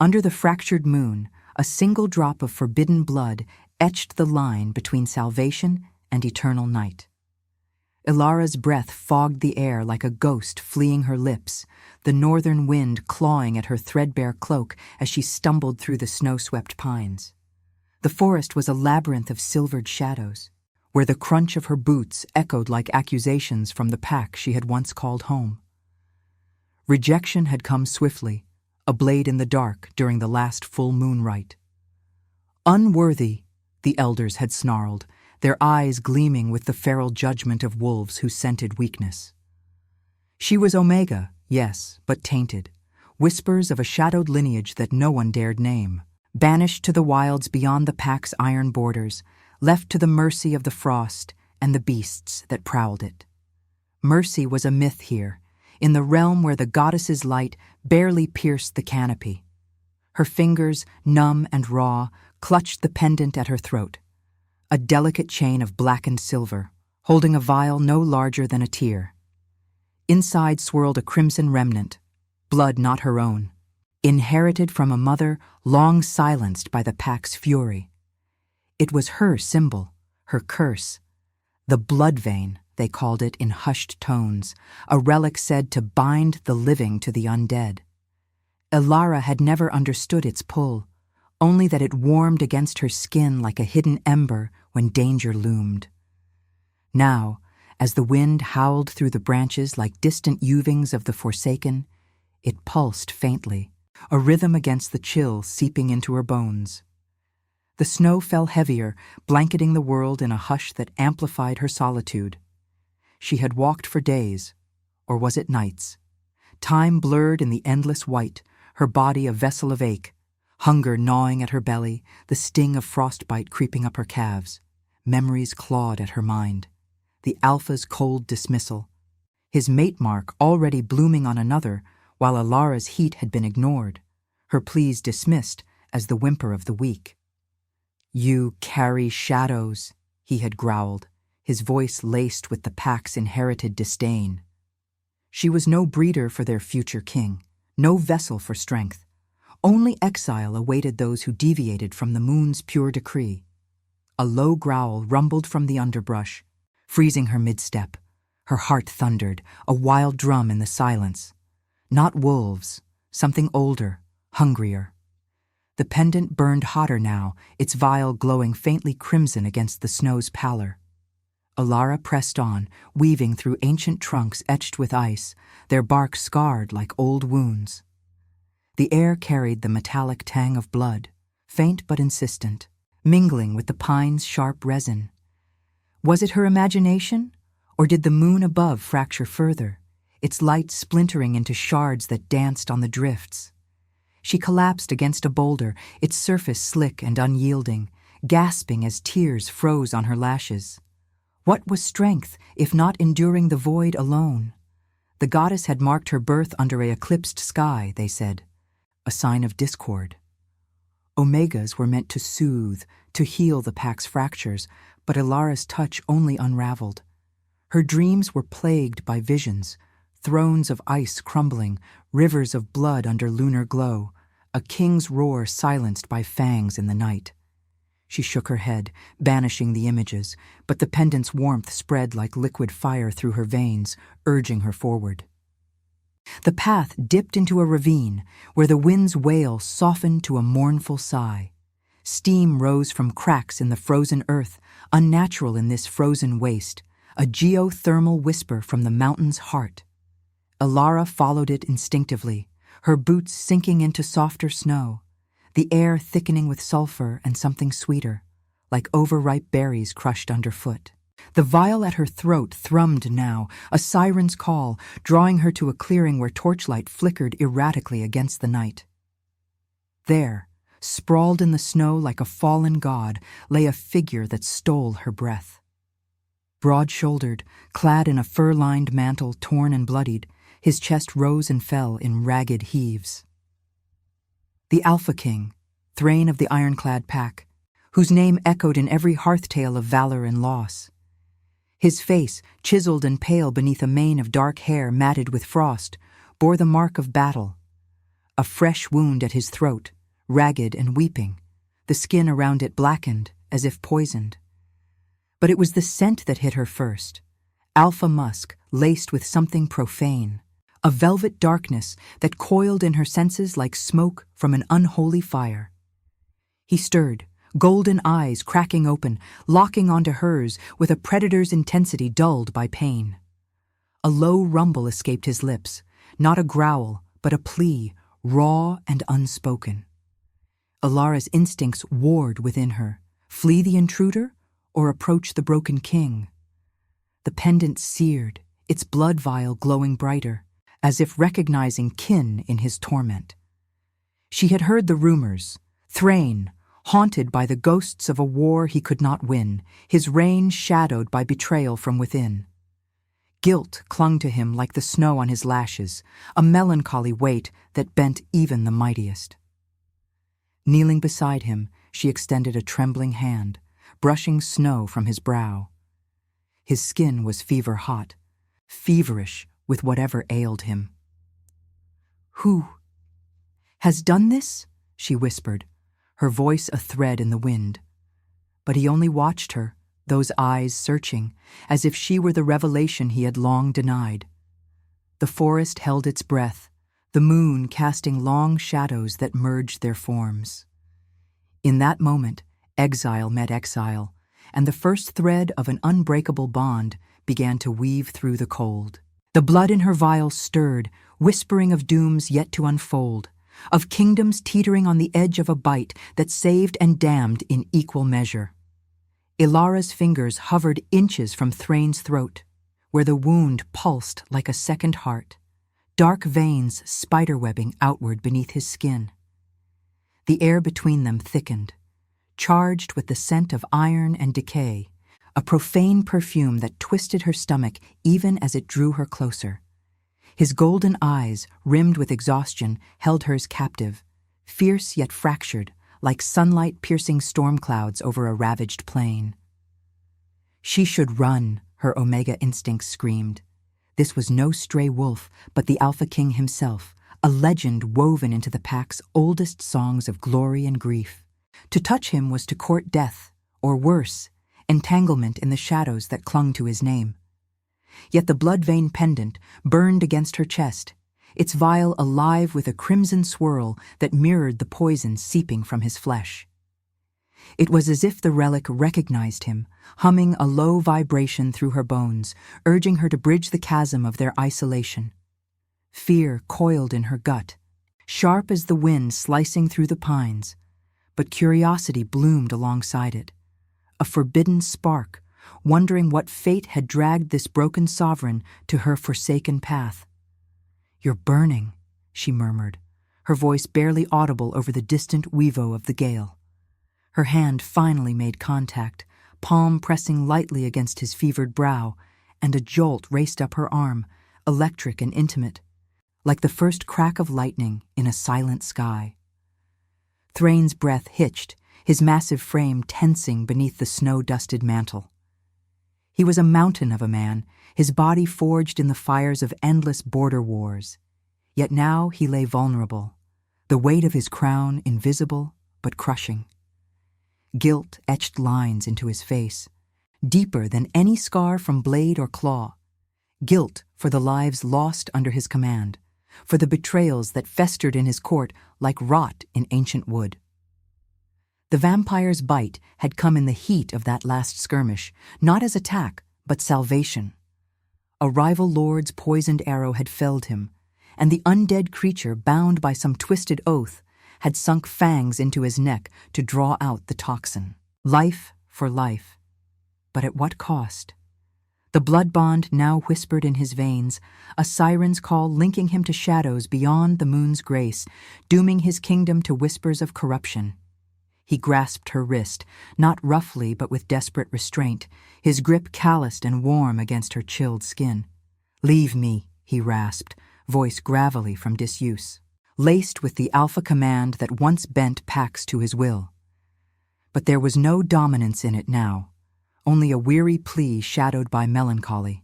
Under the fractured moon, a single drop of forbidden blood etched the line between salvation and eternal night. Ilara's breath fogged the air like a ghost fleeing her lips, the northern wind clawing at her threadbare cloak as she stumbled through the snow-swept pines. The forest was a labyrinth of silvered shadows, where the crunch of her boots echoed like accusations from the pack she had once called home. Rejection had come swiftly, a blade in the dark during the last full moon rite. Unworthy, the elders had snarled, their eyes gleaming with the feral judgment of wolves who scented weakness. She was Omega, yes, but tainted, whispers of a shadowed lineage that no one dared name, banished to the wilds beyond the pack's iron borders, left to the mercy of the frost and the beasts that prowled it. Mercy was a myth here, in the realm where the goddess's light barely pierced the canopy. Her fingers, numb and raw, clutched the pendant at her throat, a delicate chain of blackened silver, holding a vial no larger than a tear. Inside swirled a crimson remnant, blood not her own, inherited from a mother long silenced by the pack's fury. It was her symbol, her curse, the blood vein, they called it in hushed tones, a relic said to bind the living to the undead. Ilara had never understood its pull, only that it warmed against her skin like a hidden ember when danger loomed. Now, as the wind howled through the branches like distant yuvings of the Forsaken, it pulsed faintly, a rhythm against the chill seeping into her bones. The snow fell heavier, blanketing the world in a hush that amplified her solitude. She had walked for days, or was it nights? Time blurred in the endless white, her body a vessel of ache, hunger gnawing at her belly, the sting of frostbite creeping up her calves. Memories clawed at her mind. The alpha's cold dismissal, his mate mark already blooming on another, while Ilara's heat had been ignored, her pleas dismissed as the whimper of the weak. "You carry shadows," he had growled, his voice laced with the pack's inherited disdain. She was no breeder for their future king, no vessel for strength. Only exile awaited those who deviated from the moon's pure decree. A low growl rumbled from the underbrush, freezing her mid-step. Her heart thundered, a wild drum in the silence. Not wolves, something older, hungrier. The pendant burned hotter now, its vial glowing faintly crimson against the snow's pallor. Ilara pressed on, weaving through ancient trunks etched with ice, their bark scarred like old wounds. The air carried the metallic tang of blood, faint but insistent, mingling with the pine's sharp resin. Was it her imagination, or did the moon above fracture further, its light splintering into shards that danced on the drifts? She collapsed against a boulder, its surface slick and unyielding, gasping as tears froze on her lashes. What was strength, if not enduring the void alone? The goddess had marked her birth under an eclipsed sky, they said, a sign of discord. Omegas were meant to soothe, to heal the pack's fractures, but Ilara's touch only unraveled. Her dreams were plagued by visions, thrones of ice crumbling, rivers of blood under lunar glow, a king's roar silenced by fangs in the night. She shook her head, banishing the images, but the pendant's warmth spread like liquid fire through her veins, urging her forward. The path dipped into a ravine, where the wind's wail softened to a mournful sigh. Steam rose from cracks in the frozen earth, unnatural in this frozen waste, a geothermal whisper from the mountain's heart. Ilara followed it instinctively, her boots sinking into softer snow, the air thickening with sulfur and something sweeter, like overripe berries crushed underfoot. The vial at her throat thrummed now, a siren's call, drawing her to a clearing where torchlight flickered erratically against the night. There, sprawled in the snow like a fallen god, lay a figure that stole her breath. Broad-shouldered, clad in a fur-lined mantle torn and bloodied, his chest rose and fell in ragged heaves. The Alpha King, Thrain of the ironclad pack, whose name echoed in every hearth tale of valor and loss. His face, chiseled and pale beneath a mane of dark hair matted with frost, bore the mark of battle. a fresh wound at his throat, ragged and weeping, the skin around it blackened as if poisoned. But it was the scent that hit her first, alpha musk laced with something profane, a velvet darkness that coiled in her senses like smoke from an unholy fire. He stirred, golden eyes cracking open, locking onto hers with a predator's intensity dulled by pain. A low rumble escaped his lips, not a growl, but a plea, raw and unspoken. Ilara's instincts warred within her, flee the intruder or approach the broken king. The pendant seared, its blood vial glowing brighter, as if recognizing kin in his torment. She had heard the rumors, Thrain, haunted by the ghosts of a war he could not win, his reign shadowed by betrayal from within. Guilt clung to him like the snow on his lashes, a melancholy weight that bent even the mightiest. Kneeling beside him, she extended a trembling hand, brushing snow from his brow. His skin was fever-hot, feverish with whatever ailed him. "Who has done this?" she whispered, her voice a thread in the wind. But he only watched her, those eyes searching, as if she were the revelation he had long denied. The forest held its breath, the moon casting long shadows that merged their forms. In that moment, exile met exile, and the first thread of an unbreakable bond began to weave through the cold. The blood in her vial stirred, whispering of dooms yet to unfold, of kingdoms teetering on the edge of a bite that saved and damned in equal measure. Ilara's fingers hovered inches from Thrain's throat, where the wound pulsed like a second heart, dark veins spiderwebbing outward beneath his skin. The air between them thickened, charged with the scent of iron and decay, a profane perfume that twisted her stomach even as it drew her closer. His golden eyes, rimmed with exhaustion, held hers captive, fierce yet fractured, like sunlight piercing storm clouds over a ravaged plain. She should run, her Omega instincts screamed. This was no stray wolf, but the Alpha King himself, a legend woven into the pack's oldest songs of glory and grief. To touch him was to court death, or worse, entanglement in the shadows that clung to his name. Yet the blood-vein pendant burned against her chest, its vial alive with a crimson swirl that mirrored the poison seeping from his flesh. It was as if the relic recognized him, humming a low vibration through her bones, urging her to bridge the chasm of their isolation. Fear coiled in her gut, sharp as the wind slicing through the pines, but curiosity bloomed alongside it, a forbidden spark, wondering what fate had dragged this broken sovereign to her forsaken path. "You're burning," she murmured, her voice barely audible over the distant weevo of the gale. Her hand finally made contact, palm pressing lightly against his fevered brow, and a jolt raced up her arm, electric and intimate, like the first crack of lightning in a silent sky. Thrain's breath hitched, his massive frame tensing beneath the snow-dusted mantle. He was a mountain of a man, his body forged in the fires of endless border wars. Yet now he lay vulnerable, the weight of his crown invisible but crushing. Guilt etched lines into his face, deeper than any scar from blade or claw. Guilt for the lives lost under his command, for the betrayals that festered in his court like rot in ancient wood. The vampire's bite had come in the heat of that last skirmish, not as attack, but salvation. A rival lord's poisoned arrow had felled him, and the undead creature, bound by some twisted oath, had sunk fangs into his neck to draw out the toxin. Life for life. But at what cost? The blood bond now whispered in his veins, a siren's call linking him to shadows beyond the moon's grace, dooming his kingdom to whispers of corruption. He grasped her wrist, not roughly but with desperate restraint, his grip calloused and warm against her chilled skin. "Leave me," he rasped, voice gravelly from disuse, laced with the alpha command that once bent Pax to his will. But there was no dominance in it now, only a weary plea shadowed by melancholy.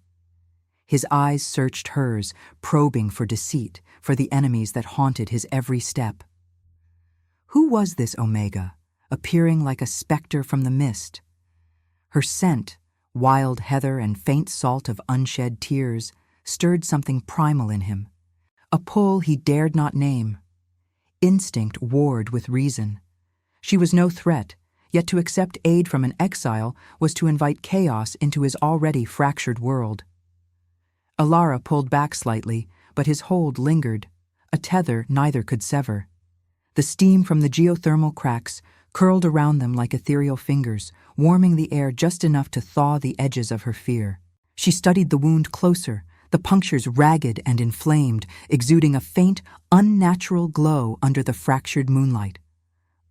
His eyes searched hers, probing for deceit, for the enemies that haunted his every step. Who was this Omega, appearing like a specter from the mist? Her scent, wild heather and faint salt of unshed tears, stirred something primal in him, a pull he dared not name. Instinct warred with reason. She was no threat, yet to accept aid from an exile was to invite chaos into his already fractured world. Alara pulled back slightly, but his hold lingered, a tether neither could sever. The steam from the geothermal cracks curled around them like ethereal fingers, warming the air just enough to thaw the edges of her fear. She studied the wound closer, the punctures ragged and inflamed, exuding a faint, unnatural glow under the fractured moonlight.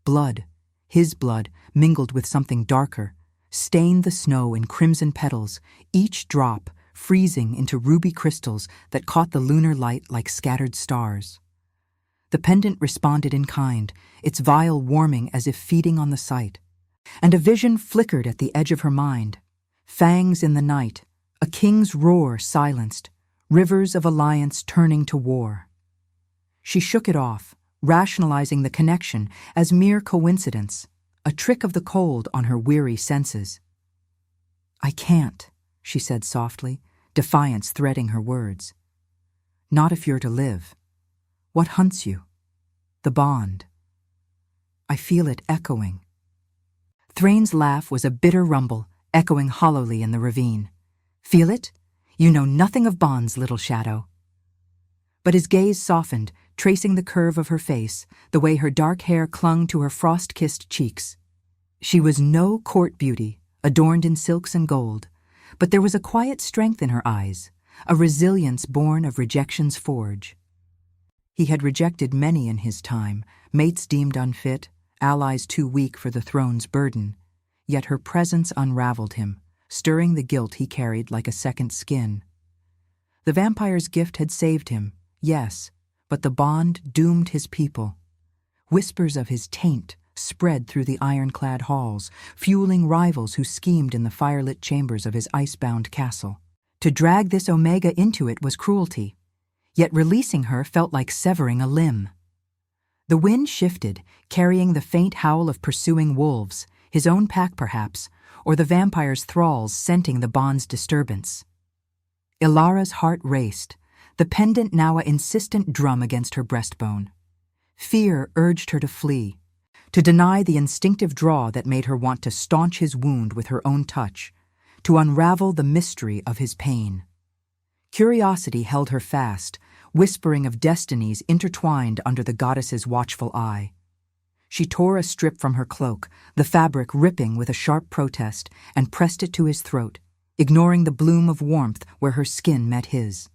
Blood, his blood, mingled with something darker, stained the snow in crimson petals, each drop freezing into ruby crystals that caught the lunar light like scattered stars. The pendant responded in kind, its vial warming as if feeding on the sight. And a vision flickered at the edge of her mind. Fangs in the night, a king's roar silenced, rivers of alliance turning to war. She shook it off, rationalizing the connection as mere coincidence, a trick of the cold on her weary senses. "I can't," she said softly, defiance threading her words. "Not if you're to live. What hunts you? The bond. I feel it echoing." Thrain's laugh was a bitter rumble, echoing hollowly in the ravine. "Feel it? You know nothing of bonds, little shadow." But his gaze softened, tracing the curve of her face, the way her dark hair clung to her frost-kissed cheeks. She was no court beauty, adorned in silks and gold, but there was a quiet strength in her eyes, a resilience born of rejection's forge. He had rejected many in his time, mates deemed unfit, allies too weak for the throne's burden, yet her presence unraveled him, stirring the guilt he carried like a second skin. The vampire's gift had saved him, yes, but the bond doomed his people. Whispers of his taint spread through the ironclad halls, fueling rivals who schemed in the firelit chambers of his icebound castle. To drag this Omega into it was cruelty, yet releasing her felt like severing a limb. The wind shifted, carrying the faint howl of pursuing wolves, his own pack perhaps, or the vampire's thralls scenting the bond's disturbance. Ilara's heart raced, the pendant now an insistent drum against her breastbone. Fear urged her to flee, to deny the instinctive draw that made her want to staunch his wound with her own touch, to unravel the mystery of his pain. Curiosity held her fast, whispering of destinies intertwined under the goddess's watchful eye. She tore a strip from her cloak, the fabric ripping with a sharp protest, and pressed it to his throat, ignoring the bloom of warmth where her skin met his.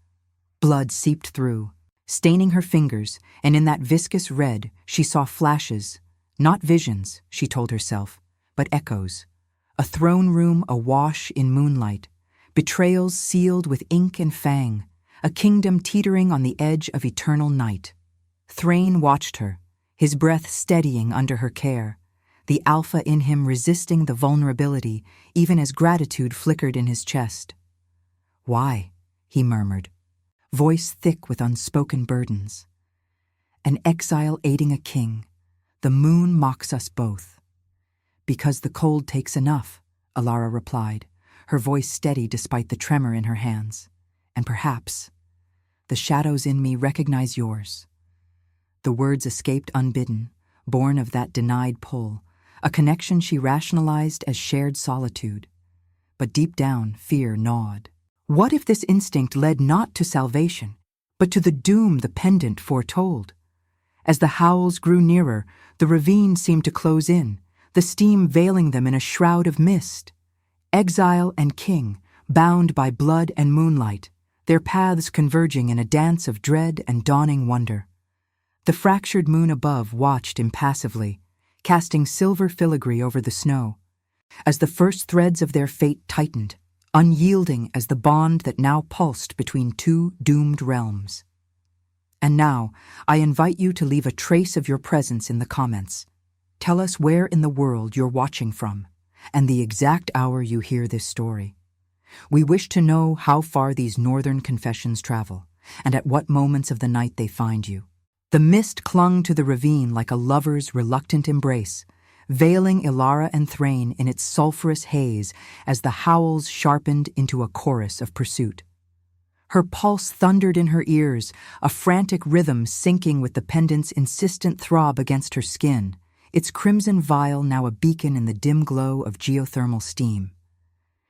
Blood seeped through, staining her fingers, and in that viscous red she saw flashes, not visions, she told herself, but echoes. A throne room awash in moonlight, betrayals sealed with ink and fang, a kingdom teetering on the edge of eternal night. Thrain watched her, his breath steadying under her care, the alpha in him resisting the vulnerability even as gratitude flickered in his chest. "Why?" he murmured, voice thick with unspoken burdens. "An exile aiding a king. The moon mocks us both." "Because the cold takes enough," Alara replied, her voice steady despite the tremor in her hands. "And perhaps the shadows in me recognize yours." The words escaped unbidden, born of that denied pull, a connection she rationalized as shared solitude. But deep down, fear gnawed. What if this instinct led not to salvation, but to the doom the pendant foretold? As the howls grew nearer, the ravine seemed to close in, the steam veiling them in a shroud of mist. Exile and king, bound by blood and moonlight, their paths converging in a dance of dread and dawning wonder. The fractured moon above watched impassively, casting silver filigree over the snow, as the first threads of their fate tightened, unyielding as the bond that now pulsed between two doomed realms. And now, I invite you to leave a trace of your presence in the comments. Tell us where in the world you're watching from, and the exact hour you hear this story. We wish to know how far these northern confessions travel, and at what moments of the night they find you. The mist clung to the ravine like a lover's reluctant embrace, veiling Ilara and Thrain in its sulphurous haze as the howls sharpened into a chorus of pursuit. Her pulse thundered in her ears, a frantic rhythm syncing with the pendant's insistent throb against her skin, its crimson vial now a beacon in the dim glow of geothermal steam.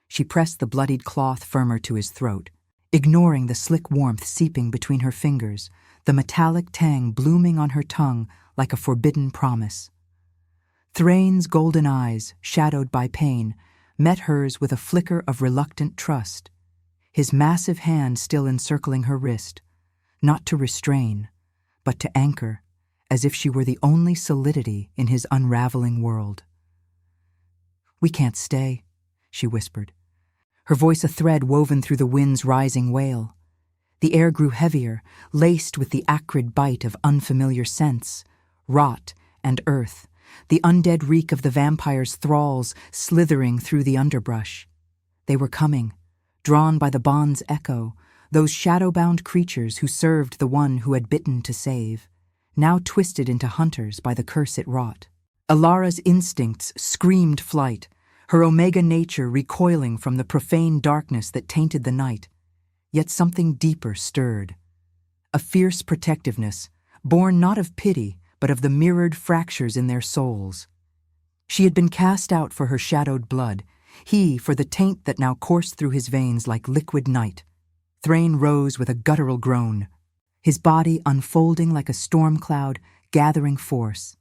She pressed the bloodied cloth firmer to his throat, ignoring the slick warmth seeping between her fingers, the metallic tang blooming on her tongue like a forbidden promise. Thrain's golden eyes, shadowed by pain, met hers with a flicker of reluctant trust, his massive hand still encircling her wrist, not to restrain, but to anchor, as if she were the only solidity in his unraveling world. "We can't stay," she whispered, her voice a thread woven through the wind's rising wail. The air grew heavier, laced with the acrid bite of unfamiliar scents, rot and earth, the undead reek of the vampire's thralls slithering through the underbrush. They were coming, drawn by the bond's echo, those shadow-bound creatures who served the one who had bitten to save, now twisted into hunters by the curse it wrought. Ilara's instincts screamed flight, her omega nature recoiling from the profane darkness that tainted the night. Yet something deeper stirred. A fierce protectiveness, born not of pity, but of the mirrored fractures in their souls. She had been cast out for her shadowed blood, he for the taint that now coursed through his veins like liquid night. Thrain rose with a guttural groan, his body unfolding like a storm cloud, gathering force,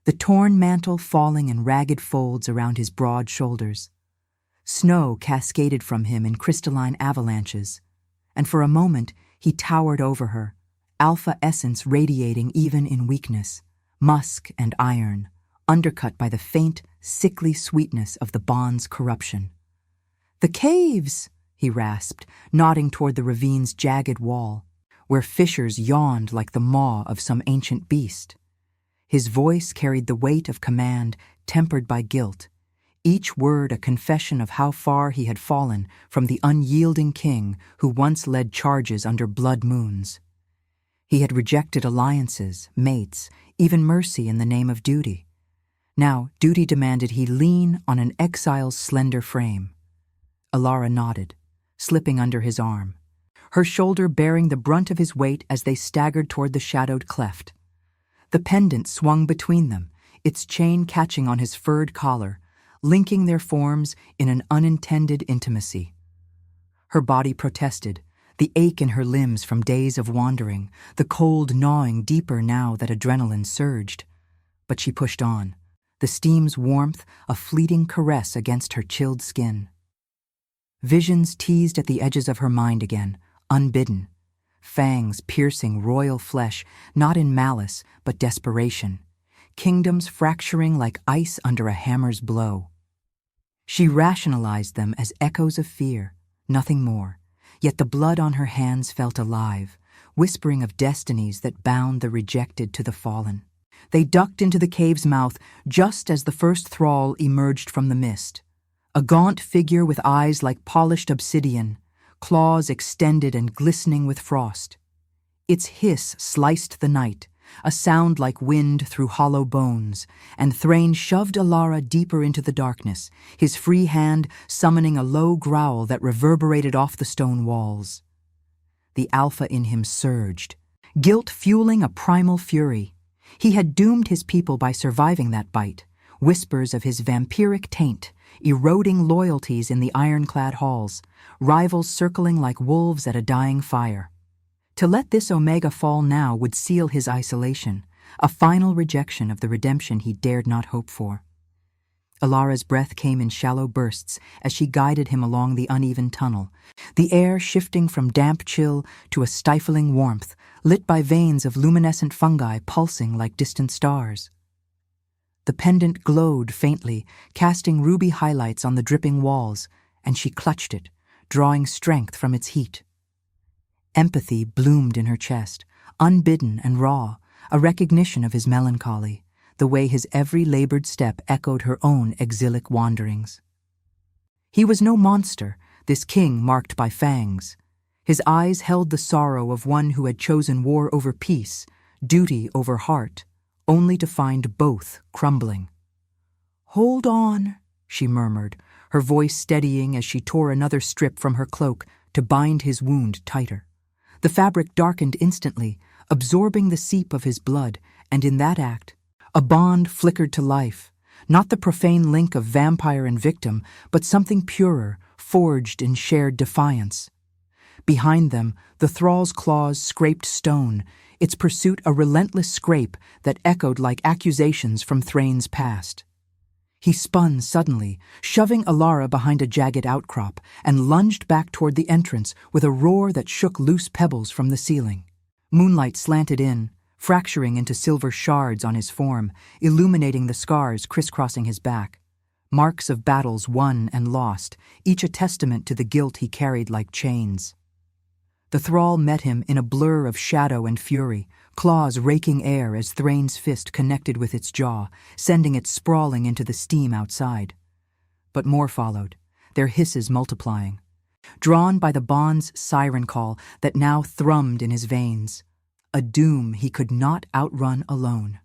the torn mantle falling in ragged folds around his broad shoulders. Snow cascaded from him in crystalline avalanches, and for a moment he towered over her, alpha essence radiating even in weakness, musk and iron, undercut by the faint, sickly sweetness of the bond's corruption. "The caves!" he rasped, nodding toward the ravine's jagged wall, where fissures yawned like the maw of some ancient beast. His voice carried the weight of command, tempered by guilt, each word a confession of how far he had fallen from the unyielding king who once led charges under blood moons. He had rejected alliances, mates, even mercy in the name of duty. Now duty demanded he lean on an exile's slender frame. Ilara nodded, slipping under his arm, her shoulder bearing the brunt of his weight as they staggered toward the shadowed cleft. The pendant swung between them, its chain catching on his furred collar, linking their forms in an unintended intimacy. Her body protested, the ache in her limbs from days of wandering, the cold gnawing deeper now that adrenaline surged. But she pushed on, the steam's warmth a fleeting caress against her chilled skin. Visions teased at the edges of her mind again, unbidden, fangs piercing royal flesh, not in malice but desperation, kingdoms fracturing like ice under a hammer's blow. She rationalized them as echoes of fear, nothing more, yet the blood on her hands felt alive, whispering of destinies that bound the rejected to the fallen. They ducked into the cave's mouth just as the first thrall emerged from the mist, a gaunt figure with eyes like polished obsidian, claws extended and glistening with frost. Its hiss sliced the night, a sound like wind through hollow bones, and Thrain shoved Ilara deeper into the darkness, his free hand summoning a low growl that reverberated off the stone walls. The alpha in him surged, guilt fueling a primal fury. He had doomed his people by surviving that bite, whispers of his vampiric taint, eroding loyalties in the ironclad halls, rivals circling like wolves at a dying fire. To let this Omega fall now would seal his isolation, a final rejection of the redemption he dared not hope for. Ilara's breath came in shallow bursts as she guided him along the uneven tunnel, the air shifting from damp chill to a stifling warmth, lit by veins of luminescent fungi pulsing like distant stars. The pendant glowed faintly, casting ruby highlights on the dripping walls, and she clutched it, drawing strength from its heat. Empathy bloomed in her chest, unbidden and raw, a recognition of his melancholy, the way his every labored step echoed her own exilic wanderings. He was no monster, this king marked by fangs. His eyes held the sorrow of one who had chosen war over peace, duty over heart, only to find both crumbling. "Hold on," she murmured, her voice steadying as she tore another strip from her cloak to bind his wound tighter. The fabric darkened instantly, absorbing the seep of his blood, and in that act, a bond flickered to life, not the profane link of vampire and victim, but something purer, forged in shared defiance. Behind them, the thrall's claws scraped stone, its pursuit a relentless scrape that echoed like accusations from Thrain's past. He spun suddenly, shoving Alara behind a jagged outcrop, and lunged back toward the entrance with a roar that shook loose pebbles from the ceiling. Moonlight slanted in, fracturing into silver shards on his form, illuminating the scars crisscrossing his back. Marks of battles won and lost, each a testament to the guilt he carried like chains. The thrall met him in a blur of shadow and fury, claws raking air as Thrain's fist connected with its jaw, sending it sprawling into the steam outside. But more followed, their hisses multiplying. Drawn by the bond's siren call that now thrummed in his veins, a doom he could not outrun alone.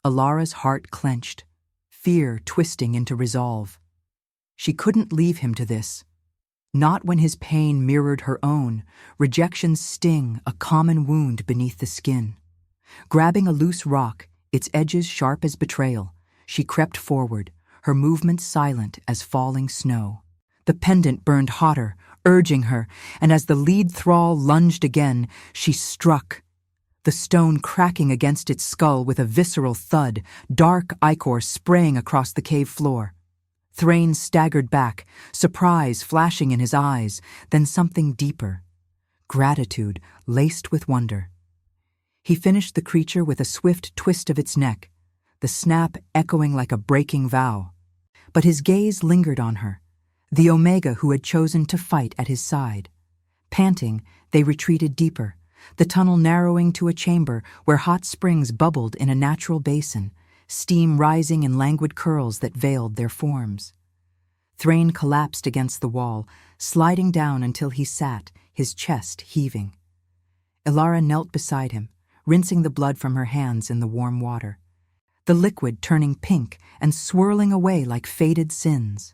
Alara's heart clenched, fear twisting into resolve. She couldn't leave him to this. Not when his pain mirrored her own, rejection's sting a common wound beneath the skin. Grabbing a loose rock, its edges sharp as betrayal, she crept forward, her movements silent as falling snow. The pendant burned hotter, urging her, and as the lead thrall lunged again, she struck. The stone cracking against its skull with a visceral thud, dark ichor spraying across the cave floor. Thrain staggered back, surprise flashing in his eyes, then something deeper. Gratitude laced with wonder. He finished the creature with a swift twist of its neck, the snap echoing like a breaking vow. But his gaze lingered on her, the Omega who had chosen to fight at his side. Panting, they retreated deeper, the tunnel narrowing to a chamber where hot springs bubbled in a natural basin, steam rising in languid curls that veiled their forms. Thrain collapsed against the wall, sliding down until he sat, his chest heaving. Alara knelt beside him, rinsing the blood from her hands in the warm water, the liquid turning pink and swirling away like faded sins.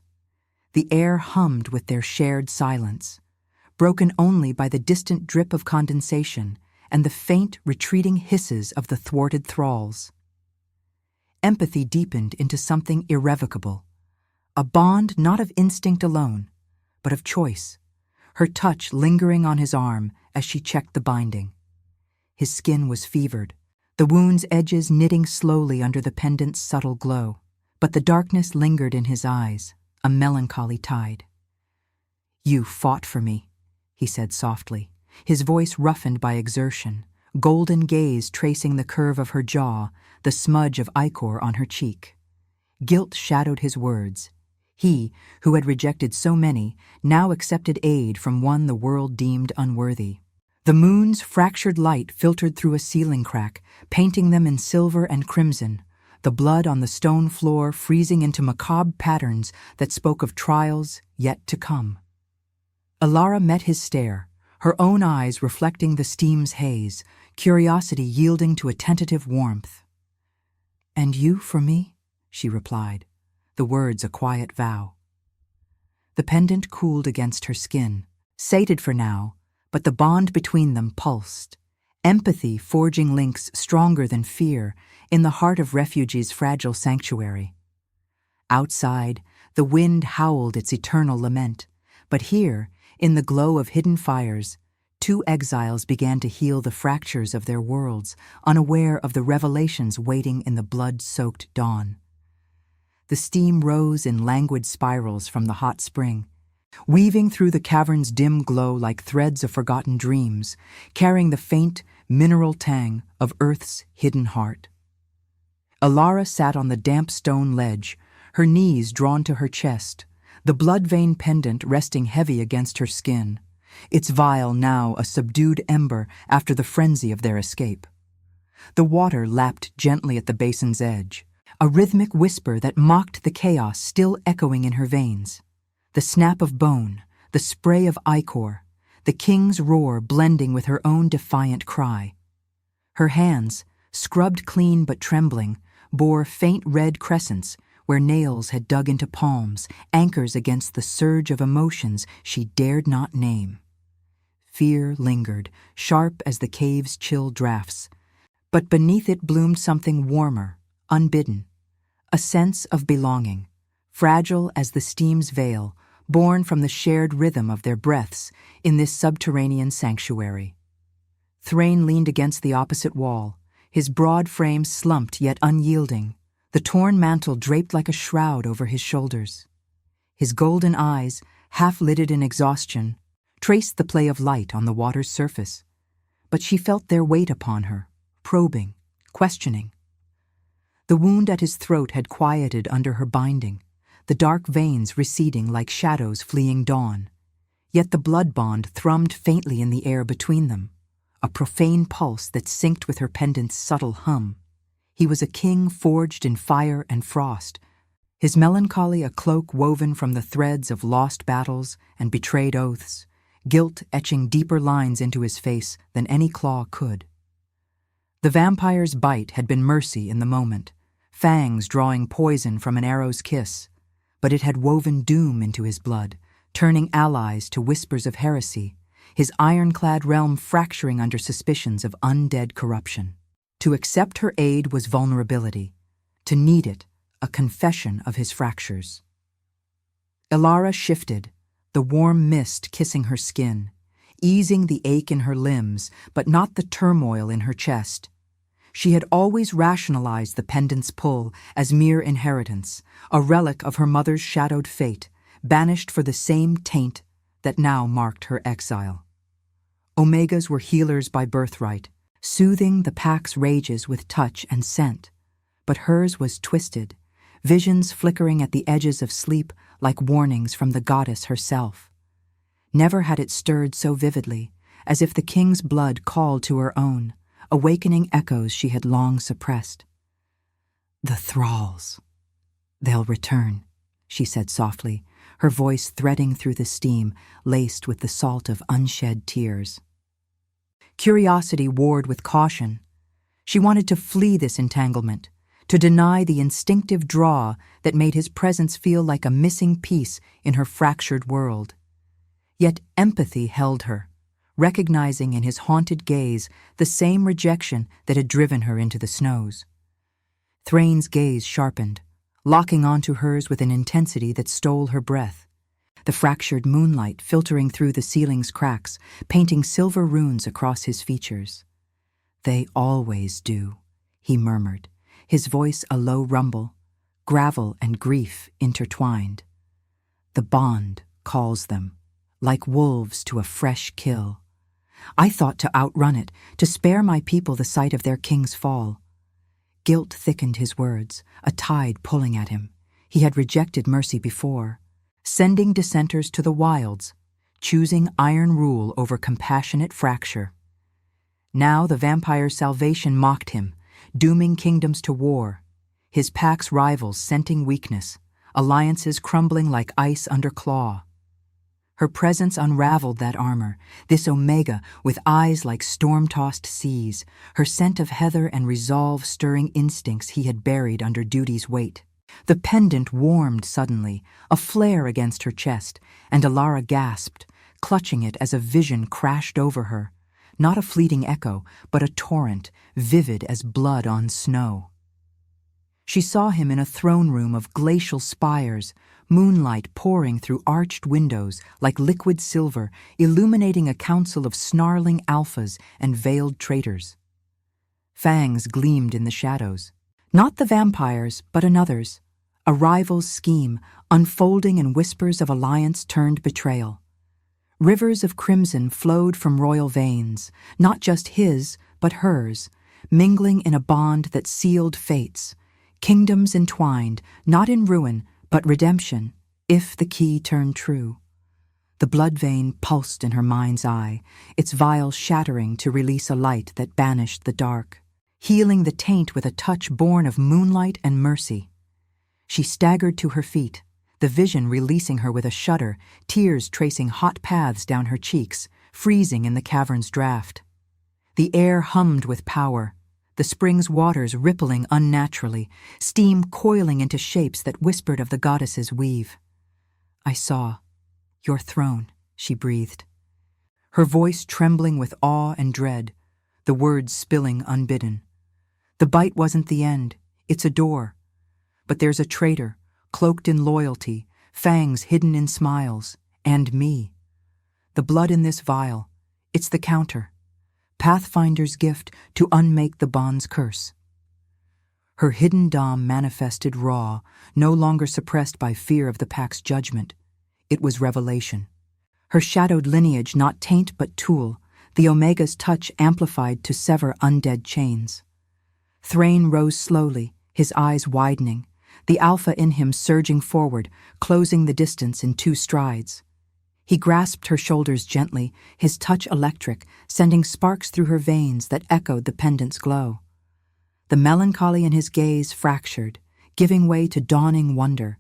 The air hummed with their shared silence, broken only by the distant drip of condensation and the faint, retreating hisses of the thwarted thralls. Empathy deepened into something irrevocable, a bond not of instinct alone, but of choice, her touch lingering on his arm as she checked the binding. His skin was fevered, the wound's edges knitting slowly under the pendant's subtle glow, but the darkness lingered in his eyes, a melancholy tide. "You fought for me," he said softly, his voice roughened by exertion, golden gaze tracing the curve of her jaw, the smudge of ichor on her cheek. Guilt shadowed his words. He, who had rejected so many, now accepted aid from one the world deemed unworthy. The moon's fractured light filtered through a ceiling crack, painting them in silver and crimson, the blood on the stone floor freezing into macabre patterns that spoke of trials yet to come. Alara met his stare, her own eyes reflecting the steam's haze, curiosity yielding to a tentative warmth. "And you for me?" she replied, the words a quiet vow. The pendant cooled against her skin, sated for now, but the bond between them pulsed, empathy forging links stronger than fear in the heart of refugee's fragile sanctuary. Outside, the wind howled its eternal lament, but here, in the glow of hidden fires, two exiles began to heal the fractures of their worlds, unaware of the revelations waiting in the blood-soaked dawn. The steam rose in languid spirals from the hot spring, weaving through the cavern's dim glow like threads of forgotten dreams, carrying the faint, mineral tang of Earth's hidden heart. Alara sat on the damp stone ledge, her knees drawn to her chest, the blood-veined pendant resting heavy against her skin, its vial now a subdued ember after the frenzy of their escape. The water lapped gently at the basin's edge, a rhythmic whisper that mocked the chaos still echoing in her veins. The snap of bone, the spray of ichor, the king's roar blending with her own defiant cry. Her hands, scrubbed clean but trembling, bore faint red crescents where nails had dug into palms, anchors against the surge of emotions she dared not name. Fear lingered, sharp as the cave's chill drafts, but beneath it bloomed something warmer, unbidden, a sense of belonging, fragile as the steam's veil, born from the shared rhythm of their breaths in this subterranean sanctuary. Thrain leaned against the opposite wall, his broad frame slumped yet unyielding, the torn mantle draped like a shroud over his shoulders. His golden eyes, half-lidded in exhaustion, traced the play of light on the water's surface, but she felt their weight upon her, probing, questioning. The wound at his throat had quieted under her binding, the dark veins receding like shadows fleeing dawn. Yet the blood bond thrummed faintly in the air between them, a profane pulse that synced with her pendant's subtle hum. He was a king forged in fire and frost, his melancholy a cloak woven from the threads of lost battles and betrayed oaths, guilt etching deeper lines into his face than any claw could. The vampire's bite had been mercy in the moment, fangs drawing poison from an arrow's kiss, but it had woven doom into his blood, turning allies to whispers of heresy, his ironclad realm fracturing under suspicions of undead corruption. To accept her aid was vulnerability, to need it, a confession of his fractures. Elara shifted, the warm mist kissing her skin, easing the ache in her limbs, but not the turmoil in her chest. She had always rationalized the pendant's pull as mere inheritance, a relic of her mother's shadowed fate, banished for the same taint that now marked her exile. Omegas were healers by birthright, soothing the pack's rages with touch and scent, but hers was twisted, visions flickering at the edges of sleep like warnings from the goddess herself. Never had it stirred so vividly, as if the king's blood called to her own, awakening echoes she had long suppressed. "The thralls. They'll return," she said softly, her voice threading through the steam, laced with the salt of unshed tears. Curiosity warred with caution. She wanted to flee this entanglement, to deny the instinctive draw that made his presence feel like a missing piece in her fractured world. Yet empathy held her, recognizing in his haunted gaze the same rejection that had driven her into the snows. Thrain's gaze sharpened, locking onto hers with an intensity that stole her breath, the fractured moonlight filtering through the ceiling's cracks, painting silver runes across his features. "They always do," he murmured, his voice a low rumble, gravel and grief intertwined. "The bond calls them, like wolves to a fresh kill. I thought to outrun it, to spare my people the sight of their king's fall." Guilt thickened his words, a tide pulling at him. He had rejected mercy before, sending dissenters to the wilds, choosing iron rule over compassionate fracture. Now the vampire's salvation mocked him, dooming kingdoms to war, his pack's rivals scenting weakness, alliances crumbling like ice under claw. Her presence unraveled that armor, this Omega with eyes like storm-tossed seas, her scent of heather and resolve stirring instincts he had buried under duty's weight. The pendant warmed suddenly, a flare against her chest, and Elara gasped, clutching it as a vision crashed over her, not a fleeting echo, but a torrent, vivid as blood on snow. She saw him in a throne room of glacial spires, moonlight pouring through arched windows like liquid silver, illuminating a council of snarling alphas and veiled traitors. Fangs gleamed in the shadows, not the vampire's, but another's, a rival's scheme unfolding in whispers of alliance turned betrayal. Rivers of crimson flowed from royal veins, not just his, but hers, mingling in a bond that sealed fates, kingdoms entwined, not in ruin, but redemption, if the key turned true. The blood vein pulsed in her mind's eye, its vial shattering to release a light that banished the dark, healing the taint with a touch born of moonlight and mercy. She staggered to her feet, the the vision releasing her with a shudder, tears tracing hot paths down her cheeks, freezing in the cavern's draught. The air hummed with power, the spring's waters rippling unnaturally, steam coiling into shapes that whispered of the goddess's weave. "I saw your throne," she breathed, her voice trembling with awe and dread, the words spilling unbidden. "The bite wasn't the end, it's a door. But there's a traitor, cloaked in loyalty, fangs hidden in smiles, and me. The blood in this vial, it's the counter. Pathfinder's gift to unmake the bond's curse." Her hidden dom manifested raw, no longer suppressed by fear of the pack's judgment. It was revelation. Her shadowed lineage not taint but tool, the Omega's touch amplified to sever undead chains. Thrain rose slowly, his eyes widening, the alpha in him surging forward, closing the distance in 2 strides. He grasped her shoulders gently, his touch electric, sending sparks through her veins that echoed the pendant's glow. The melancholy in his gaze fractured, giving way to dawning wonder,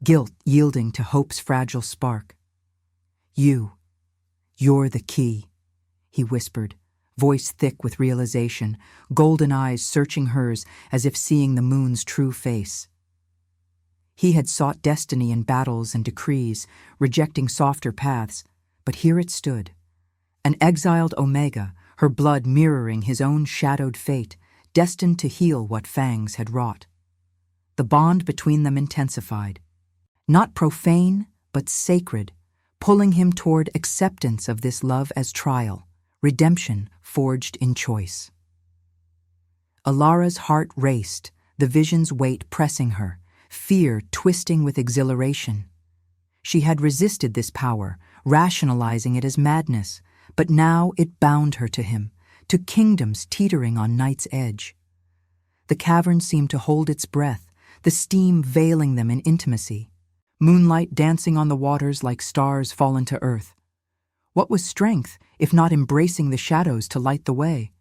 guilt yielding to hope's fragile spark. You're the key," he whispered, voice thick with realization, golden eyes searching hers as if seeing the moon's true face. He had sought destiny in battles and decrees, rejecting softer paths, but here it stood. An exiled Omega, her blood mirroring his own shadowed fate, destined to heal what fangs had wrought. The bond between them intensified. Not profane, but sacred, pulling him toward acceptance of this love as trial, redemption forged in choice. Alara's heart raced, the vision's weight pressing her, fear twisting with exhilaration. She had resisted this power, rationalizing it as madness, but now it bound her to him, to kingdoms teetering on night's edge. The cavern seemed to hold its breath, the steam veiling them in intimacy, moonlight dancing on the waters like stars fallen to earth. What was strength, if not embracing the shadows to light the way?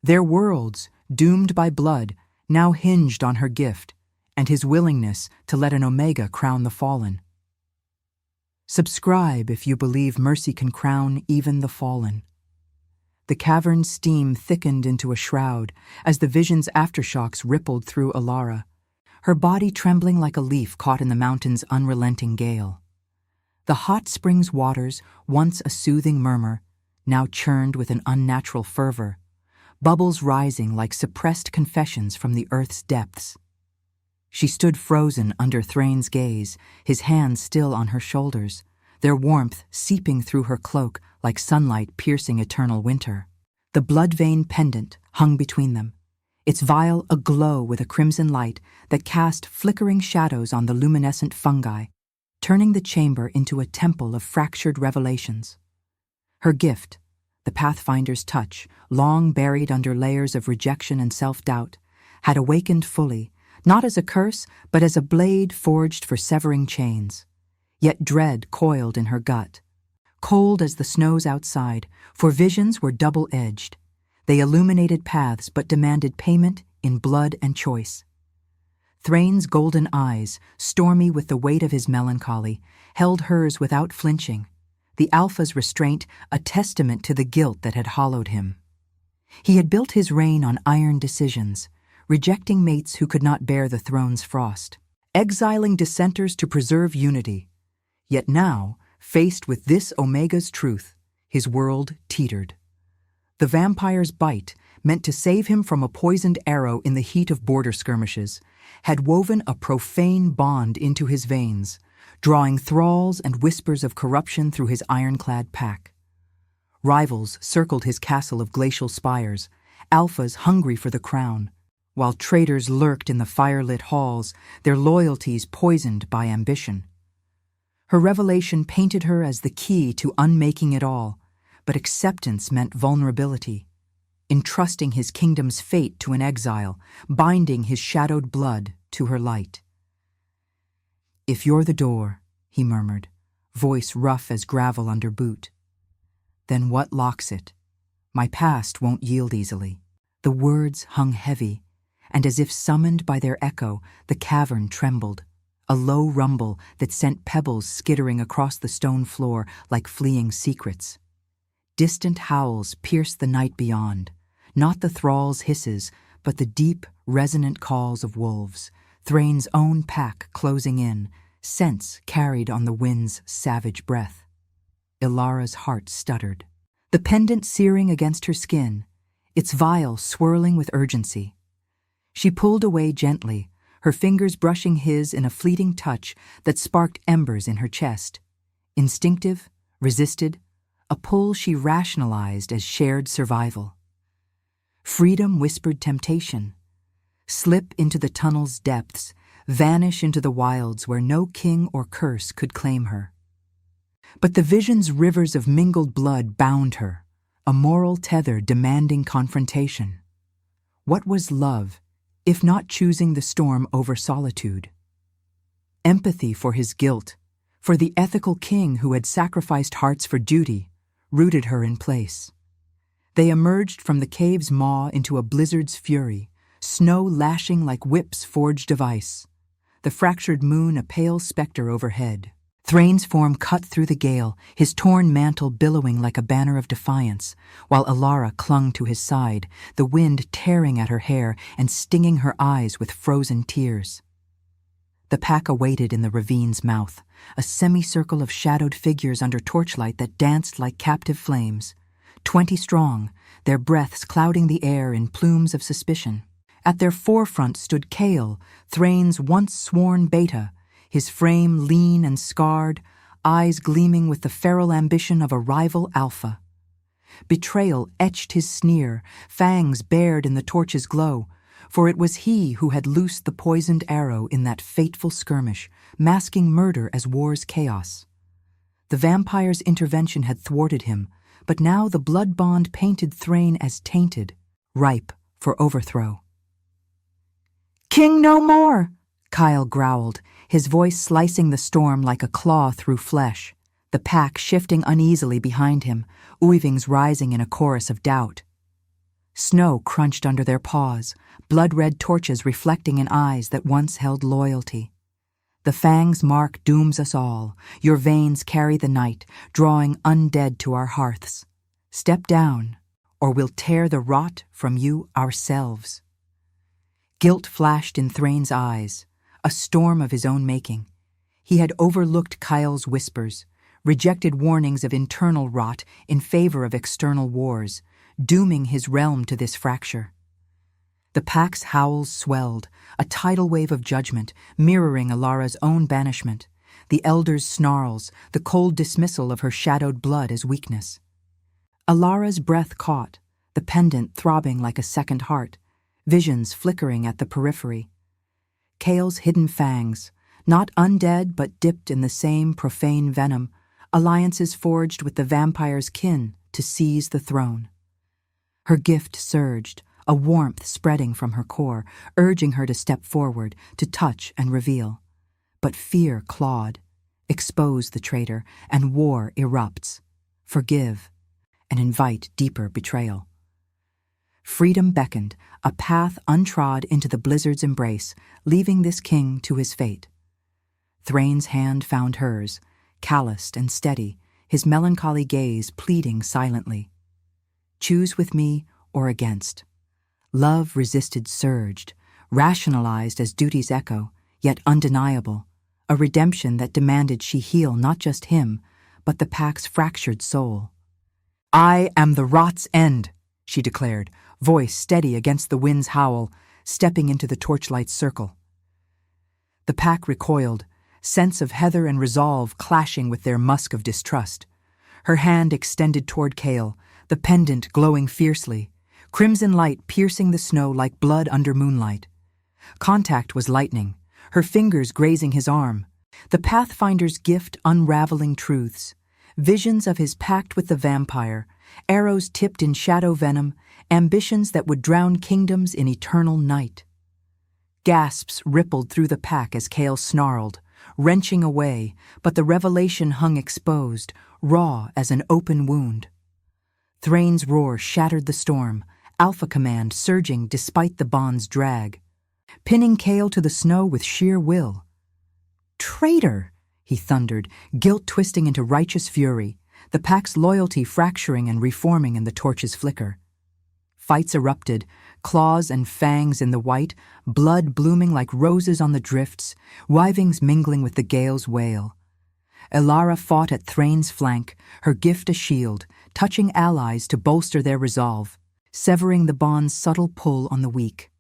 Their worlds, doomed by blood, now hinged on her gift, and his willingness to let an Omega crown the fallen. Subscribe if you believe mercy can crown even the fallen. The cavern's steam thickened into a shroud as the vision's aftershocks rippled through Alara, her body trembling like a leaf caught in the mountain's unrelenting gale. The hot spring's waters, once a soothing murmur, now churned with an unnatural fervor, bubbles rising like suppressed confessions from the earth's depths. She stood frozen under Thrain's gaze, his hands still on her shoulders, their warmth seeping through her cloak like sunlight piercing eternal winter. The blood-vein pendant hung between them, its vial aglow with a crimson light that cast flickering shadows on the luminescent fungi, turning the chamber into a temple of fractured revelations. Her gift, the Pathfinder's touch, long buried under layers of rejection and self-doubt, had awakened fully, not as a curse, but as a blade forged for severing chains. Yet dread coiled in her gut. Cold as the snows outside, for visions were double-edged. They illuminated paths but demanded payment in blood and choice. Thrain's golden eyes, stormy with the weight of his melancholy, held hers without flinching, the Alpha's restraint a testament to the guilt that had hollowed him. He had built his reign on iron decisions, rejecting mates who could not bear the throne's frost, exiling dissenters to preserve unity. Yet now, faced with this Omega's truth, his world teetered. The vampire's bite, meant to save him from a poisoned arrow in the heat of border skirmishes, had woven a profane bond into his veins, drawing thralls and whispers of corruption through his ironclad pack. Rivals circled his castle of glacial spires, alphas hungry for the crown, while traitors lurked in the firelit halls, their loyalties poisoned by ambition. Her revelation painted her as the key to unmaking it all, but acceptance meant vulnerability, entrusting his kingdom's fate to an exile, binding his shadowed blood to her light. "If you're the door," he murmured, voice rough as gravel under boot, "then what locks it? My past won't yield easily." The words hung heavy, and as if summoned by their echo, the cavern trembled. a low rumble that sent pebbles skittering across the stone floor like fleeing secrets. Distant howls pierced the night beyond, not the thrall's hisses, but the deep, resonant calls of wolves, Thrain's own pack closing in, scents carried on the wind's savage breath. Ilara's heart stuttered, the pendant searing against her skin, its vial swirling with urgency. She pulled away gently, her fingers brushing his in a fleeting touch that sparked embers in her chest. Instinctive, resisted, a pull she rationalized as shared survival. Freedom whispered temptation. Slip into the tunnel's depths, vanish into the wilds where no king or curse could claim her. But the vision's rivers of mingled blood bound her, a moral tether demanding confrontation. What was love, if not choosing the storm over solitude? Empathy for his guilt, for the ethical king who had sacrificed hearts for duty, rooted her in place. They emerged from the cave's maw into a blizzard's fury, snow lashing like whips forged of ice, the fractured moon a pale specter overhead. Thrain's form cut through the gale, his torn mantle billowing like a banner of defiance, while Ilara clung to his side, the wind tearing at her hair and stinging her eyes with frozen tears. The pack awaited in the ravine's mouth, a semicircle of shadowed figures under torchlight that danced like captive flames. 20 strong, their breaths clouding the air in plumes of suspicion. At their forefront stood Kale, Thrain's once sworn beta, his frame lean and scarred, eyes gleaming with the feral ambition of a rival alpha. Betrayal etched his sneer, fangs bared in the torch's glow, for it was he who had loosed the poisoned arrow in that fateful skirmish, masking murder as war's chaos. The vampire's intervention had thwarted him, but now the blood bond painted Thrain as tainted, ripe for overthrow. "King no more!" Kyle growled, his voice slicing the storm like a claw through flesh, the pack shifting uneasily behind him, Uivings rising in a chorus of doubt. Snow crunched under their paws, blood-red torches reflecting in eyes that once held loyalty. The fang's mark dooms us all. Your veins carry the night, drawing undead to our hearths. Step down, or we'll tear the rot from you ourselves. Guilt flashed in Thrain's eyes, a storm of his own making. He had overlooked Kyle's whispers, rejected warnings of internal rot in favor of external wars, dooming his realm to this fracture. The pack's howls swelled, a tidal wave of judgment, mirroring Ilara's own banishment, the elders' snarls, the cold dismissal of her shadowed blood as weakness. Ilara's breath caught, the pendant throbbing like a second heart, visions flickering at the periphery. Kale's hidden fangs, not undead but dipped in the same profane venom, alliances forged with the vampire's kin to seize the throne. Her gift surged, a warmth spreading from her core, urging her to step forward, to touch and reveal. But fear clawed, expose the traitor, and war erupts. Forgive, and invite deeper betrayal. Freedom beckoned, a path untrod into the blizzard's embrace, leaving this king to his fate. Thrain's hand found hers, calloused and steady, his melancholy gaze pleading silently. Choose with me or against. Love resisted surged, rationalized as duty's echo, yet undeniable, a redemption that demanded she heal not just him, but the pack's fractured soul. "I am the rot's end," she declared, voice steady against the wind's howl, stepping into the torchlight's circle. The pack recoiled, sense of heather and resolve clashing with their musk of distrust. Her hand extended toward Kale, the pendant glowing fiercely, crimson light piercing the snow like blood under moonlight. Contact was lightning, her fingers grazing his arm, the Pathfinder's gift unraveling truths, visions of his pact with the vampire, arrows tipped in shadow venom, ambitions that would drown kingdoms in eternal night. Gasps rippled through the pack as Kale snarled, wrenching away, but the revelation hung exposed, raw as an open wound. Thrain's roar shattered the storm, Alpha Command surging despite the bond's drag, pinning Kale to the snow with sheer will. Traitor! He thundered, guilt twisting into righteous fury, the pack's loyalty fracturing and reforming in the torch's flicker. Fights erupted, claws and fangs in the white, blood blooming like roses on the drifts, wivings mingling with the gale's wail. Elara fought at Thrain's flank, her gift a shield, touching allies to bolster their resolve, severing the bond's subtle pull on the weak.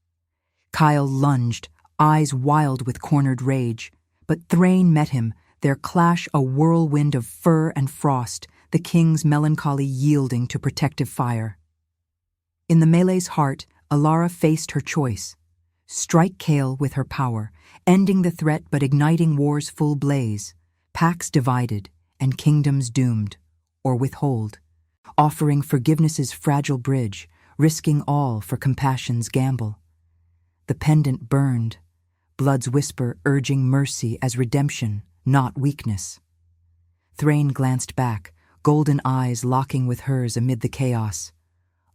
Kyle lunged, eyes wild with cornered rage, but Thrain met him, their clash a whirlwind of fur and frost, the king's melancholy yielding to protective fire. In the melee's heart, Elara faced her choice. Strike Kael with her power, ending the threat but igniting war's full blaze, packs divided and kingdoms doomed, or withhold, offering forgiveness's fragile bridge, risking all for compassion's gamble. The pendant burned, blood's whisper urging mercy as redemption, not weakness. Thrain glanced back, golden eyes locking with hers amid the chaos.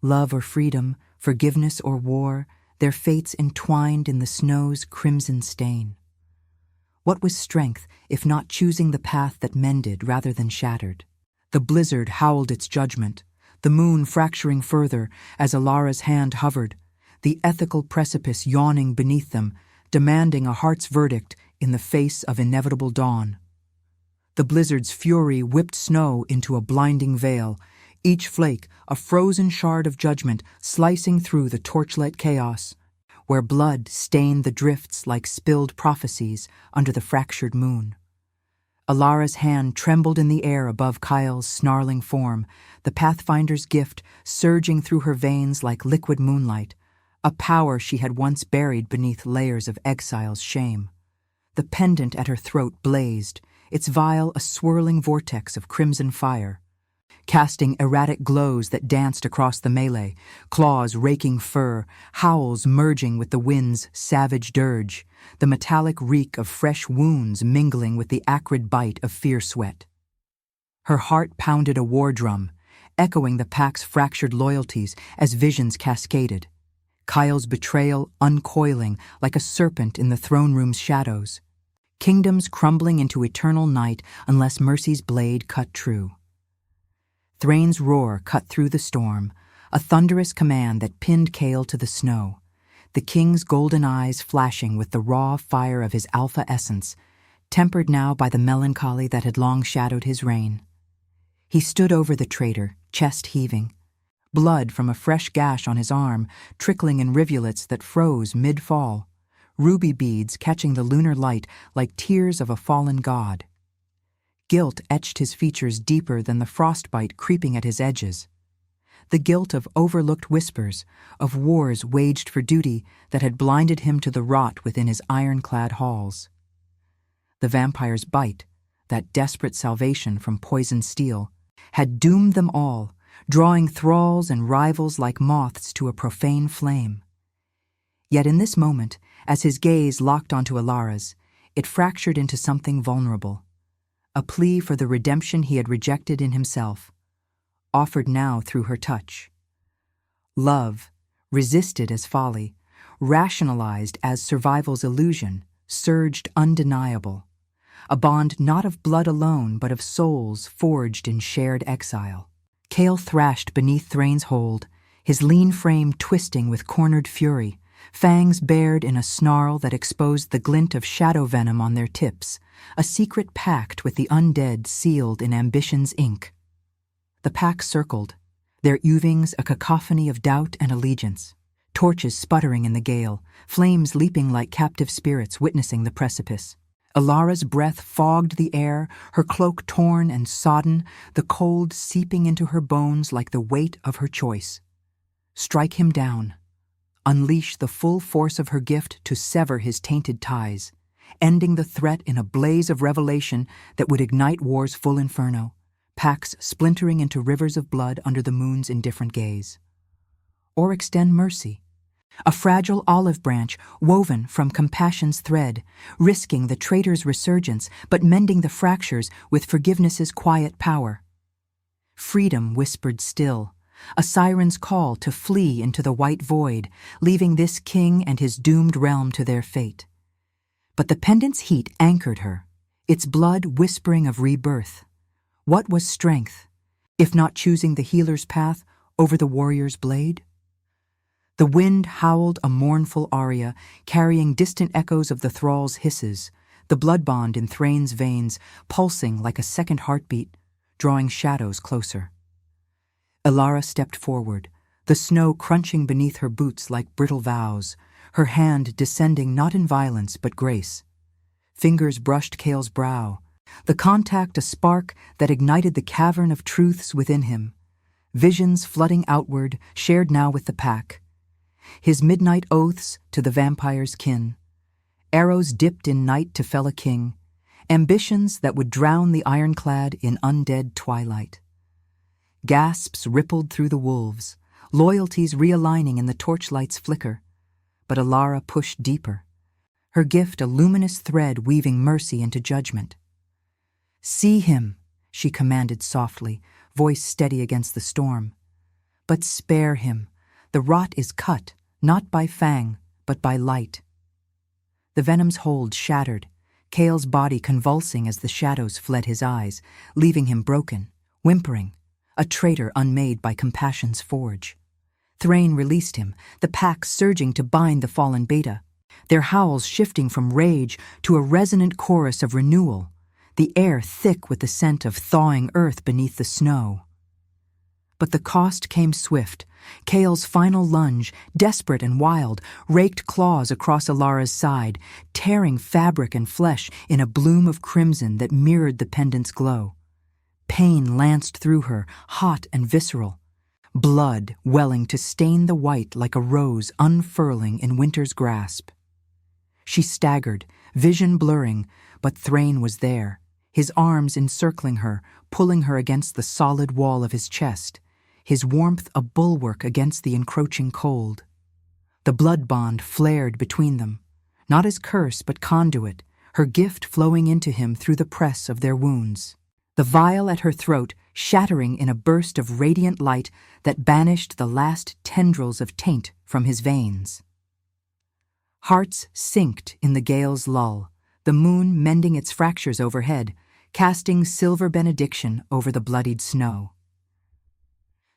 Love or freedom, forgiveness or war, their fates entwined in the snow's crimson stain. What was strength if not choosing the path that mended rather than shattered? The blizzard howled its judgment, the moon fracturing further as Alara's hand hovered, the ethical precipice yawning beneath them, demanding a heart's verdict in the face of inevitable dawn. The blizzard's fury whipped snow into a blinding veil, each flake a frozen shard of judgment slicing through the torchlit chaos, where blood stained the drifts like spilled prophecies under the fractured moon. Alara's hand trembled in the air above Kyle's snarling form, the Pathfinder's gift surging through her veins like liquid moonlight, a power she had once buried beneath layers of exile's shame. The pendant at her throat blazed, its vial a swirling vortex of crimson fire, casting erratic glows that danced across the melee, claws raking fur, howls merging with the wind's savage dirge, the metallic reek of fresh wounds mingling with the acrid bite of fierce sweat. Her heart pounded a war drum, echoing the pack's fractured loyalties as visions cascaded, Kyle's betrayal uncoiling like a serpent in the throne room's shadows, kingdoms crumbling into eternal night unless mercy's blade cut true. Thrain's roar cut through the storm, a thunderous command that pinned Kael to the snow, the king's golden eyes flashing with the raw fire of his alpha essence, tempered now by the melancholy that had long shadowed his reign. He stood over the traitor, chest heaving, blood from a fresh gash on his arm trickling in rivulets that froze mid-fall, ruby beads catching the lunar light like tears of a fallen god. Guilt etched his features deeper than the frostbite creeping at his edges. The guilt of overlooked whispers, of wars waged for duty that had blinded him to the rot within his ironclad halls. The vampire's bite, that desperate salvation from poisoned steel, had doomed them all, drawing thralls and rivals like moths to a profane flame. Yet in this moment, as his gaze locked onto Alara's, it fractured into something vulnerable. A plea for the redemption he had rejected in himself, offered now through her touch. Love, resisted as folly, rationalized as survival's illusion, surged undeniable. A bond not of blood alone, but of souls forged in shared exile. Kael thrashed beneath Thrain's hold, his lean frame twisting with cornered fury, fangs bared in a snarl that exposed the glint of shadow venom on their tips, a secret pact with the undead sealed in ambition's ink. The pack circled, their oovings a cacophony of doubt and allegiance, torches sputtering in the gale, flames leaping like captive spirits witnessing the precipice. Alara's breath fogged the air, her cloak torn and sodden, the cold seeping into her bones like the weight of her choice. Strike him down. Unleash the full force of her gift to sever his tainted ties, ending the threat in a blaze of revelation that would ignite war's full inferno, packs splintering into rivers of blood under the moon's indifferent gaze. Or extend mercy, a fragile olive branch woven from compassion's thread, risking the traitor's resurgence but mending the fractures with forgiveness's quiet power. Freedom whispered still, a siren's call to flee into the white void, leaving this king and his doomed realm to their fate. But the pendant's heat anchored her, its blood whispering of rebirth. What was strength, if not choosing the healer's path over the warrior's blade? The wind howled a mournful aria, carrying distant echoes of the thrall's hisses, the blood bond in Thrain's veins pulsing like a second heartbeat, drawing shadows closer. Elara stepped forward, the snow crunching beneath her boots like brittle vows, her hand descending not in violence but grace. Fingers brushed Cale's brow, the contact a spark that ignited the cavern of truths within him. Visions flooding outward, shared now with the pack. His midnight oaths to the vampire's kin. Arrows dipped in night to fell a king. Ambitions that would drown the ironclad in undead twilight. Gasps rippled through the wolves, loyalties realigning in the torchlight's flicker. But Elara pushed deeper, her gift a luminous thread weaving mercy into judgment. "See him," she commanded softly, voice steady against the storm. "But spare him. The rot is cut, not by fang, but by light." The venom's hold shattered, Cale's body convulsing as the shadows fled his eyes, leaving him broken, whimpering, a traitor unmade by compassion's forge. Thrain released him, the pack surging to bind the fallen beta, their howls shifting from rage to a resonant chorus of renewal, the air thick with the scent of thawing earth beneath the snow. But the cost came swift. Cale's final lunge, desperate and wild, raked claws across Elara's side, tearing fabric and flesh in a bloom of crimson that mirrored the pendant's glow. Pain lanced through her, hot and visceral, blood welling to stain the white like a rose unfurling in winter's grasp. She staggered, vision blurring, but Thrain was there, his arms encircling her, pulling her against the solid wall of his chest, his warmth a bulwark against the encroaching cold. The blood bond flared between them, not as curse but conduit, her gift flowing into him through the press of their wounds. The vial at her throat shattering in a burst of radiant light that banished the last tendrils of taint from his veins. Hearts synced in the gale's lull, the moon mending its fractures overhead, casting silver benediction over the bloodied snow.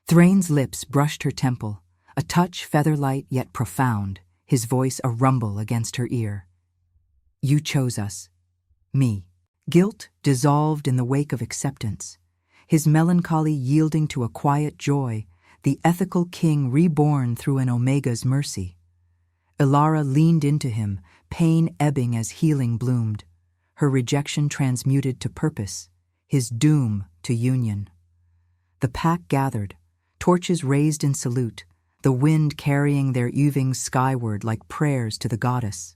Thrain's lips brushed her temple, a touch feather-light yet profound, his voice a rumble against her ear. "You chose us. Me." Guilt dissolved in the wake of acceptance, his melancholy yielding to a quiet joy, the ethical king reborn through an Omega's mercy. Elara leaned into him, pain ebbing as healing bloomed, her rejection transmuted to purpose, his doom to union. The pack gathered, torches raised in salute, the wind carrying their eavings skyward like prayers to the goddess.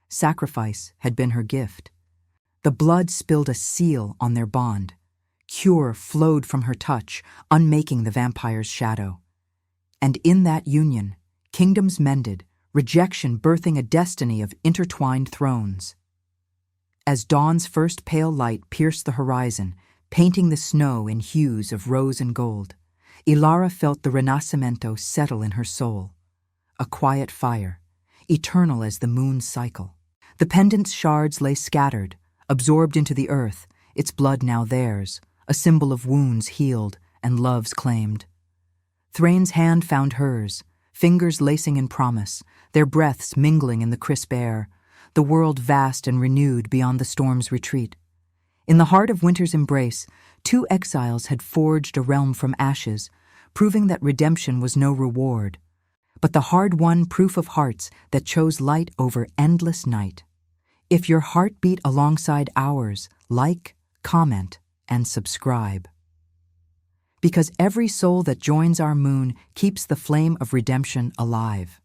Sacrifice had been her gift. The blood spilled a seal on their bond. Cure flowed from her touch, unmaking the vampire's shadow. And in that union, kingdoms mended, rejection birthing a destiny of intertwined thrones. As dawn's first pale light pierced the horizon, painting the snow in hues of rose and gold, Elara felt the Renacimento settle in her soul. A quiet fire, eternal as the moon's cycle. The pendant's shards lay scattered, absorbed into the earth, its blood now theirs, a symbol of wounds healed and loves claimed. Thrain's hand found hers, fingers lacing in promise, their breaths mingling in the crisp air, the world vast and renewed beyond the storm's retreat. In the heart of winter's embrace, two exiles had forged a realm from ashes, proving that redemption was no reward, but the hard-won proof of hearts that chose light over endless night. If your heart beat alongside ours, like, comment, and subscribe. Because every soul that joins our moon keeps the flame of redemption alive.